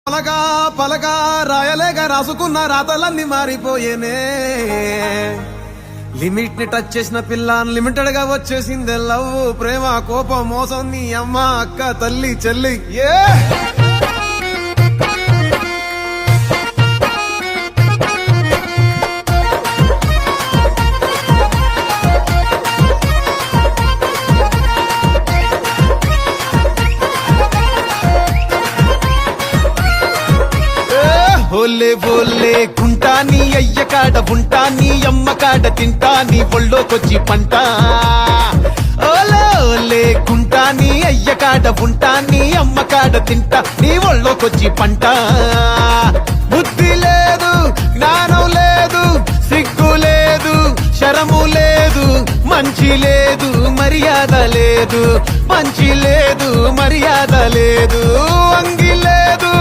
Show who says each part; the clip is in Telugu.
Speaker 1: పలగా పలగా రాయలేక రాసుకున్న రాతలన్నీ మారిపోయేనే. లిమిట్ ని టచ్ చేసిన పిల్ల అన్లిమిటెడ్ గా వచ్చేసిందే లవ్, ప్రేమ, కోపం, మోసం, నీ అమ్మ, అక్క, తల్లి, చెల్లి. ఓలే ఓలే గుంటా నీ అయ్య కాడ ఉంటా, నీ అమ్మ కాడ తింటా, నీ ఒళ్ళోకొచ్చి పంట. ఓలే ఓలే గుంటా నీ అయ్య కాడ ఉంటా, నీ అమ్మ కాడ తింటా, నీ ఒళ్ళోకొచ్చి పంట. బుద్ధి లేదు, జ్ఞానం లేదు, సిగ్గు లేదు, శరము లేదు, మంచి లేదు, మర్యాద లేదు, మంచి లేదు, మర్యాద లేదు, అంగి లేదు,